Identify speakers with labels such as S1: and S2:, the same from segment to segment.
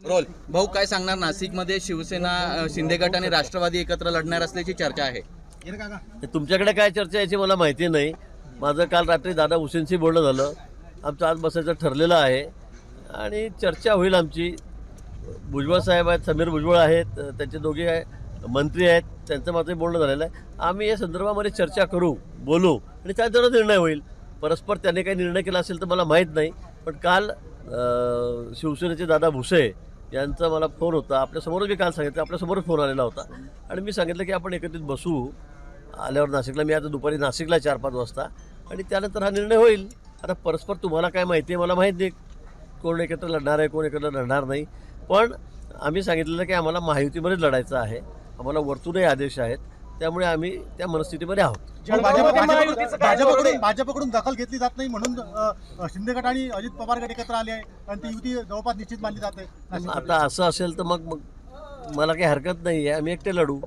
S1: Role भाऊ काय सांगणार? नाशिकमध्ये शिवसेना शिंदे गट आणि राष्ट्रवादी एकत्र लढणार असल्याची चर्चा आहे.
S2: तुमच्याकडे काय चर्चा याची मला माहिती नाही. माझं काल रात्री दादा हुसेनशी बोलणं झालं. आमचं आज बसायचं ठरलेलं आहे आणि चर्चा होईल आमची. भुजबळ साहेब आहेत, समीर भुजबळ आहेत, त्यांचे दोघे मंत्री आहेत, त्यांचं माझं बोलणं झालेलं आहे. आम्ही या संदर्भामध्ये चर्चा करू, बोलू आणि त्याचा निर्णय होईल. परस्पर त्याने काही निर्णय केला असेल तर मला माहीत नाही. पण काल शिवसेनेचे दादा भुसे यांचा मला फोन होता. आपल्यासमोरच मी काल सांगितलं, आपल्यासमोरच फोन आलेला होता आणि मी सांगितलं की आपण एकत्रित बसू आल्यावर नाशिकला. मी आता दुपारी नाशिकला 4-5 वाजता आणि त्यानंतर हा निर्णय होईल. आता परस्पर तुम्हाला काय माहिती आहे मला माहीत नाही, कोण एकत्र लढणार आहे, कोण एकत्र लढणार नाही. पण आम्ही सांगितलेलं की आम्हाला महायुतीमध्येच लढायचं आहे. आम्हाला वरतूनही आदेश आहेत, त्यामुळे आम्ही त्या मनस्थितीमध्ये आहोत.
S3: भाजपकडून दखल घेतली जात नाही म्हणून शिंदे गट आणि अजित पवार गट एकत्र आले आहे आणि ती युती जवळपास निश्चित मानली जाते.
S2: आता असं असेल तर मग मला काही हरकत नाही आहे, आम्ही एकटे लढू.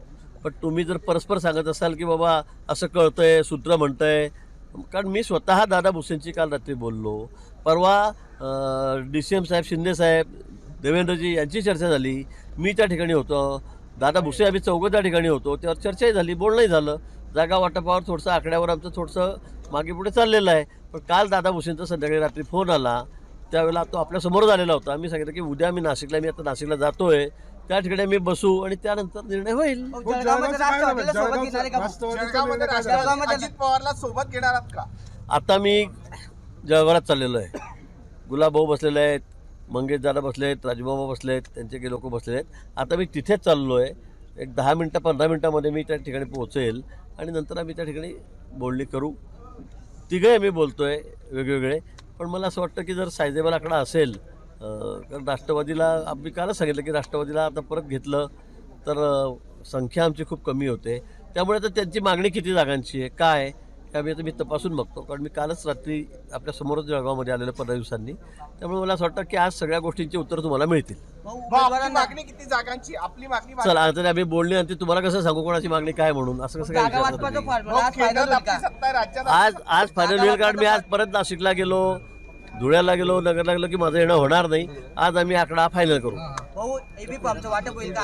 S2: पण तुम्ही जर परस्पर सांगत असाल की बाबा असं कळतंय, सूत्र म्हणतंय, कारण मी स्वतः दादा भुसेंची काल रात्री बोललो. परवा DCM साहेब, शिंदे साहेब, देवेंद्रजी यांची चर्चा झाली. मी त्या ठिकाणी होतो, दादा भुसे आम्ही चौघं त्या ठिकाणी होतो. त्यावर चर्चाही झाली, बोलणंही झालं. जागा वाटपावर थोडंसं आकड्यावर आमचं थोडंसं मागे पुढे चाललेलं आहे. पण काल दादा भुसेंचा संध्याकाळी रात्री फोन आला, त्यावेळेला तो आपल्यासमोर झालेला होता. आम्ही सांगितलं की उद्या मी आता नाशिकला जातोय, त्या ठिकाणी आम्ही बसू आणि त्यानंतर निर्णय होईल.
S4: अजित पवारला सोबत घेणार आहात का?
S2: आता मी जळगावात चाललेलो आहे. गुलाबभाऊ बसलेले आहेत, मंगेश दादा बसले आहेत, राजूबाबा बसले आहेत, त्यांचे काही लोक बसलेले आहेत. आता मी तिथेच चाललो आहे. एक 10-15 मिनटामध्ये मी त्या ठिकाणी पोहोचेल आणि नंतर आम्ही त्या ठिकाणी बोलणी करू. तिघे आम्ही बोलतो आहे वेगवेगळे. पण मला असं वाटतं की जर सायझेबल आकडा असेल, कारण राष्ट्रवादीला आम्ही कालच सांगितलं की राष्ट्रवादीला आता परत घेतलं तर संख्या आमची खूप कमी होते. त्यामुळे तर त्यांची मागणी किती जागांची आहे, काय त्यामुळे आता मी तपासून बघतो. कारण मी कालच रात्री आपल्यासमोरच जळगावमध्ये आलेलं 15 दिवसांनी. त्यामुळे मला असं वाटतं की आज सगळ्या गोष्टींची उत्तरं तुम्हाला मिळतील.
S4: आपली मागणी किती जागांची? आपली मागणी
S2: चला आता आम्ही बोलणी आणि तुम्हाला कसं सांगू कोणाची मागणी काय म्हणून, असं कसं काय विचारलं तुम्ही? आज फायनल होईल. कारण मी आज परत नाशिकला गेलो, धुळ्याला गेलो, नगरला गेलो की माझं येणं होणार नाही. आज आम्ही आकडा फायनल करू.
S5: वाटप होईल का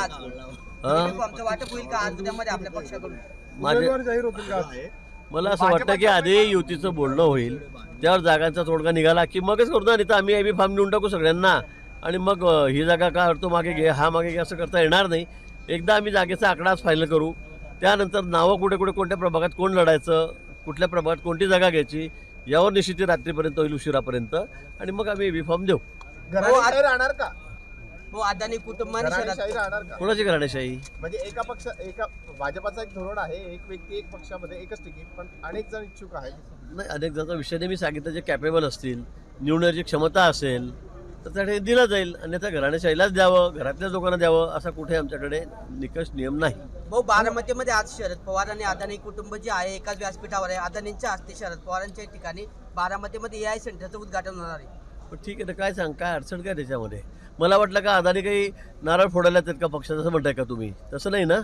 S5: आज उद्यामध्ये आपल्या पक्षाकडून?
S2: मला असं वाटतं की आधी युतीचं बोलणं होईल, त्यावर जागांचा तोडगा निघाला की मगच करतो. नाही तर आम्ही AB फॉर्म देऊन टाकू सगळ्यांना आणि मग ही जागा का हरतो मागे घे, हा मागे घे, असं करता येणार नाही. एकदा आम्ही जागेचा आकडाच फायनल करू. त्यानंतर नावं कुठे कुठे कोणत्या प्रभागात कोण लढायचं, कुठल्या प्रभागात कोणती जागा घ्यायची, यावर निश्चिती रात्रीपर्यंत होईल, उशिरापर्यंत. आणि मग आम्ही AB फॉर्म देऊ.
S4: राहणार का?
S5: अदानी कुटुंबाने
S4: राहणार का?
S2: कोणाची घराणेशाही?
S4: म्हणजे एका भाजपाचा एक धोरण आहे, एक व्यक्ती एक पक्षामध्ये एकच तिकीट, पण अनेक जण इच्छुक आहेत.
S2: नाही, अनेक जणांचा विषय मी सांगितलं, जे कॅपेबल असतील, निवडण्याची क्षमता असेल तर त्यासाठी दिलं जाईल. अन्यथा घराणेशाहीलाच द्यावं, घरातल्या लोकांना द्यावं, असा कुठे आमच्याकडे निकष नियम नाही.
S5: भाऊ, बारामतीमध्ये आज शरद पवार आणि अदानी कुटुंब जे आहे एकाच व्यासपीठावर आहे. अदानींच्या हस्ते शरद पवारांच्या ठिकाणी बारामतीमध्ये AI सेंटरचं उद्घाटन होणार आहे.
S2: पण ठीक आहे ना, काय काय अडचण काय त्याच्यामध्ये? मला वाटलं का अदानी काही नारळ फोडायला आहेत का पक्षात, असं म्हणताय का तुम्ही? तसं नाही ना.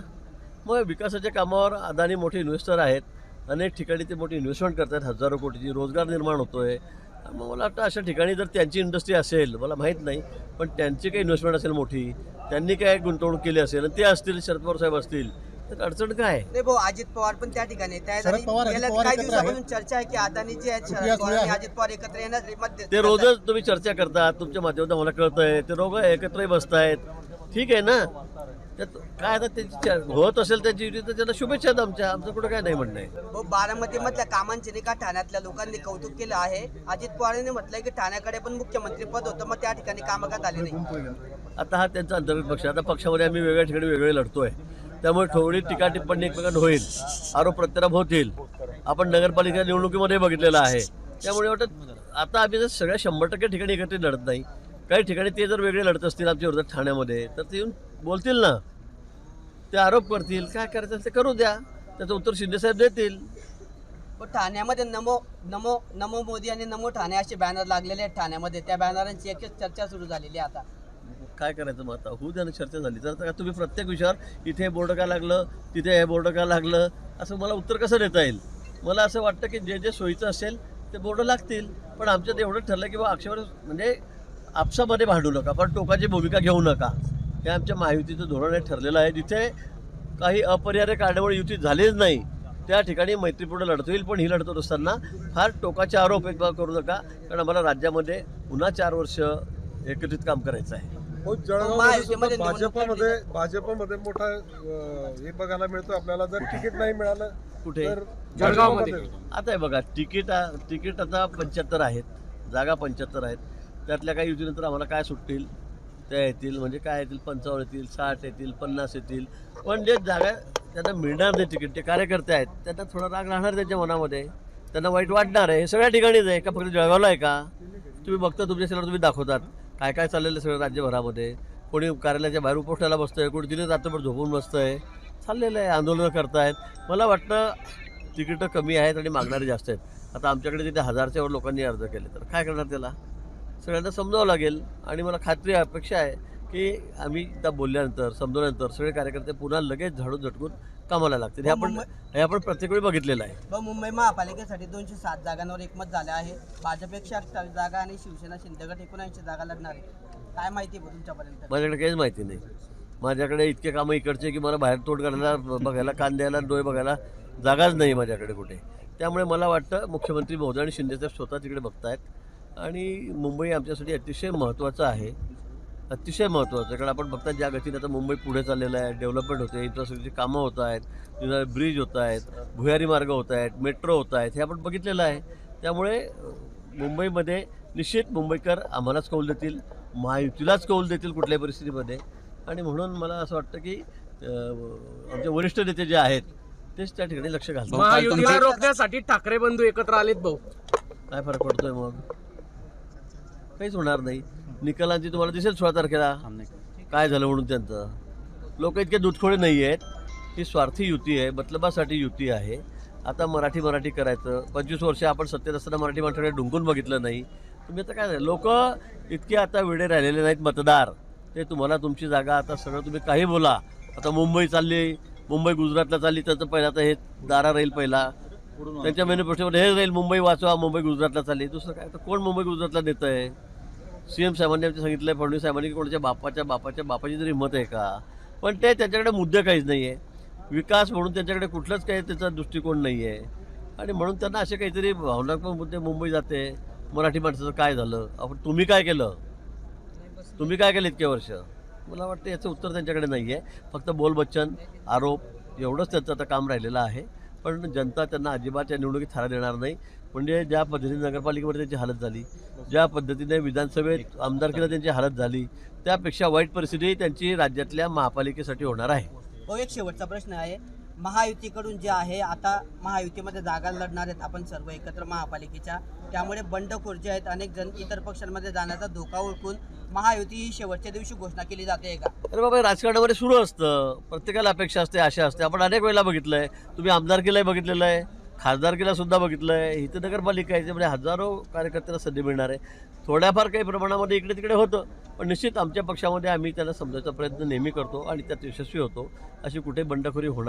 S2: मग विकासाच्या कामावर अदानी मोठे इन्व्हेस्टर आहेत, अनेक ठिकाणी ते मोठी इन्व्हेस्टमेंट करतात, हजारो कोटीची, रोजगार निर्माण होतो आहे. मग मला वाटतं अशा ठिकाणी जर त्यांची इंडस्ट्री असेल, मला माहीत नाही, पण त्यांची काही इन्व्हेस्टमेंट असेल मोठी, त्यांनी काय गुंतवणूक केली असेल आणि ते असतील, शरद पवार साहेब असतील, तर अडचण काय?
S5: नाही भाऊ, अजित पवार पण त्या ठिकाणी काही दिवसापासून चर्चा आहे की अदानी जे आहेत शरद पवार आणि अजित पवार एकत्र येणार.
S2: ते रोजच तुम्ही चर्चा करतात, तुमच्या माध्यमातून मला कळतंय, ते रोग एकत्रही बसतायत. ठीक आहे ना, त्यात काय आता त्यांची होत असेल त्यांची युती तर त्यांना शुभेच्छा आहेत आमचं कुठं काय नाही म्हणणं आहे.
S5: भाऊ, बारामतीमधल्या कामांचे नाही का ठाण्यातल्या लोकांनी कौतुक केलं आहे. अजित पवारांनी म्हटलंय की ठाण्याकडे पण मुख्यमंत्री पद होतं, मग त्या ठिकाणी कामं का झाली नाही?
S2: आता हा त्यांचा अंतर्गत पक्ष. आता पक्षामध्ये आम्ही वेगळ्या ठिकाणी वेगळे लढतोय, त्यामुळे थोडी टीका टिप्पणी एकमेकांना होईल, आरोप प्रत्यारोप होतील. आपण नगरपालिका निवडणुकीमध्ये बघितलेलं आहे. त्यामुळे वाटत आता आम्ही जर सगळ्या 100% ठिकाणी एकत्रित लढत नाही. काही ठिकाणी ते जर वेगळे लढत असतील आमच्या विरोधात ठाण्यामध्ये, तर ते येऊन बोलतील ना, ते आरोप करतील, काय करायचं ते करू द्या, त्याचं उत्तर शिंदेसाहेब देतील.
S5: ठाण्यामध्ये नमो नमो नमो मोदी आणि नमो ठाणे असे बॅनर लागलेले आहेत ठाण्यामध्ये. त्या बॅनरांची एकच चर्चा सुरू झालेली आहे. आता
S2: काय करायचं मग? आता होऊ द्या ना, चर्चा झाली तर तुम्ही प्रत्येक विषयावर इथे बोर्ड का लागलं, तिथे हे बोर्ड का लागलं, असं मला उत्तर कसं देता येईल? मला असं वाटतं की जे जे सोयीचं असेल ते बोर्ड लागतील. पण आमच्यात एवढं ठरलं की बा अक्षर म्हणजे आपसामध्ये भांडू नका, पण टोकाची भूमिका घेऊ नका. हे आमच्या महायुतीचं धोरण आहे, ठरलेलं आहे. जिथे काही अपरिहार्य कारणामुळे युती झालीच नाही त्या ठिकाणी मैत्रीपूर्ण लढत होईल. पण ही लढत होत असताना फार टोकाचे आरोप एक करू नका, कारण आम्हाला राज्यामध्ये पुन्हा 4 वर्ष एकत्रित काम करायचं आहे.
S6: हो, जळगावमध्ये सुद्धा भाजपमध्ये मोठा हे बघायला मिळतो आपल्याला. जर तिकीट नाही मिळालं
S2: कुठे?
S6: तर
S2: जळगावमध्ये. आता हे बघा, तिकीट आता 75 आहेत, जागा 75 आहेत. त्यातल्या काही युतीनंतर आम्हाला काय सुटतील त्या येतील, म्हणजे काय येतील, 55 येतील, 60 येतील, 50 येतील. पण जे जागा त्यांना मिळणार नाही तिकीट, ते कार्यकर्ते आहेत, त्यांना थोडा राग राहणार त्यांच्या मनामध्ये, त्यांना वाईट वाटणार आहे. हे सगळ्या ठिकाणीच आहे का, फक्त जळगावला आहे का? तुम्ही बघता, तुमच्या शहरात तुम्ही दाखवतात काय काय चाललेलं सगळं राज्यभरामध्ये. कोणी कार्यालयाच्या बाहेर उपोषणाला बसतंय, कोणी दिले रात्रभर झोपून बसतंय, चाललेलं आहे, आंदोलनं करतायत. मला वाटतं तिकीटं कमी आहेत आणि मागणारे जास्त आहेत. आता आमच्याकडे तिथे 1000च्या वर लोकांनी अर्ज केले, तर काय करणार त्याला? सगळ्यांना समजावं लागेल. आणि मला खात्री अपेक्षा आहे की आम्ही त्या बोलल्यानंतर समजवल्यानंतर सगळे कार्यकर्ते पुन्हा लगेच झाडून झटकून कामाला लागतील. हे आपण प्रत्येक वेळी बघितलेलं आहे.
S5: मुंबई महापालिकेसाठी 207 जागांवर एकमत झालं आहे. भाजप 128 जागा आणि शिवसेना शिंदे गट 79 जागा लढणार आहे. काय माहिती आहे तुमच्यापर्यंत?
S2: माझ्याकडे काहीच माहिती नाही. माझ्याकडे इतके कामं इकडचे की मला बाहेर तोड करायला, बघायला, कान द्यायला, डोळे बघायला जागाच नाही माझ्याकडे कुठे. त्यामुळे मला वाटतं मुख्यमंत्री महोदय आणि शिंदेसाहेब स्वतः तिकडे बघतायत. आणि मुंबई आमच्यासाठी अतिशय महत्त्वाचं आहे, अतिशय महत्त्वाचं. कारण आपण बघतात ज्या गतीने आता मुंबई पुढे चाललेलं आहे, डेव्हलपमेंट होते, इन्फ्रास्ट्रक्चरची कामं होत आहेत, ब्रिज होत आहेत, भुयारी मार्ग होत आहेत, मेट्रो होत आहेत, हे आपण बघितलेलं आहे. त्यामुळे मुंबईमध्ये निश्चित मुंबईकर आम्हालाच कौल देतील, महायुतीलाच कौल देतील कुठल्याही परिस्थितीमध्ये. आणि म्हणून मला असं वाटतं की आमचे वरिष्ठ नेते जे आहेत तेच त्या ठिकाणी लक्ष घालतात.
S7: महायुतीला रोखण्यासाठी ठाकरे बंधू एकत्र आलेत भाऊ.
S2: काय फरक पडतोय मग? काहीच होणार नाही. निकालांची तुम्हाला दिसेल 16 तारखेला काय झालं म्हणून. त्यांचं लोक इतके दुधखोळे नाही आहेत. ही स्वार्थी युती आहे, मतलबासाठी युती आहे. आता मराठी करायचं. 25 वर्ष आपण सत्तेत असताना मराठी माणसाकडे ढुंकून बघितलं नाही. तुम्ही आता काय, लोक इतके आता वेडे राहिलेले नाहीत मतदार. ते तुम्हाला तुमची जागा, आता सगळं तुम्ही काही बोला. आता मुंबई चालली, मुंबई गुजरातला चालली, त्याचं पहिलं आता हे दारा राहील पहिला त्यांच्या मॅनिफेस्टोमध्ये हे राहील, मुंबई वाचवा, मुंबई गुजरातला चालली. दुसरं काय, तर कोण मुंबई गुजरातला देतं आहे? CM साहेबांनी आमच्या सांगितलं आहे, फडणवीस साहेबांनी, की कोणाच्या बापाची तरी हिंमत आहे का? पण ते त्यांच्याकडे मुद्दे काहीच नाही आहे. विकास म्हणून त्यांच्याकडे कुठलंच काही त्याचा दृष्टिकोन नाही आहे. आणि म्हणून त्यांना असे काहीतरी भावनात्मक मुद्दे, मुंबई जाते, मराठी माणसाचं काय झालं, तुम्ही काय केलं इतके वर्ष? मला वाटतं याचं उत्तर त्यांच्याकडे नाही आहे. फक्त बोलबच्चन, आरोप, एवढंच त्यांचं आता काम राहिलेलं आहे. पण जनता त्यांना अजिबात या निवडणुकीत थारा देणार नाही. म्हणजे ज्या पद्धतीने नगरपालिकेमध्ये त्यांची हालत झाली, ज्या पद्धतीने विधानसभेत आमदारकीला त्यांची हालत झाली, त्यापेक्षा वाईट परिस्थिती त्यांची राज्यातल्या महापालिकेसाठी होणार आहे.
S5: एक शेवटचा प्रश्न आहे. महायुतीकडून जे आहे, आता महायुतीमध्ये जागा लढणार आहेत आपण सर्व एकत्र महापालिकेच्या, त्यामुळे बंडखोर जे आहेत अनेक जण इतर पक्षांमध्ये जाण्याचा धोका ओळखून महायुती ही शेवटच्या दिवशी घोषणा केली जाते का?
S2: अरे बाबा, राजकारणामध्ये सुरू असतं, प्रत्येकाला अपेक्षा असते, आशा असते. आपण अनेक वेळेला बघितलं आहे. तुम्ही आमदारकीलाही बघितलेलं आहे, खासदारकीला सुद्धा बघितलं आहे. इथं नगरपालिका आहे, त्यामुळे हजारो कार्यकर्त्यांना संधी मिळणार आहे. थोड्याफार काही प्रमाणामध्ये इकडे तिकडे होतं, पण निश्चित आमच्या पक्षामध्ये आम्ही त्याला समजायचा प्रयत्न नेहमी करतो आणि त्यात यशस्वी होतो. अशी कुठे बंडखोरी होणार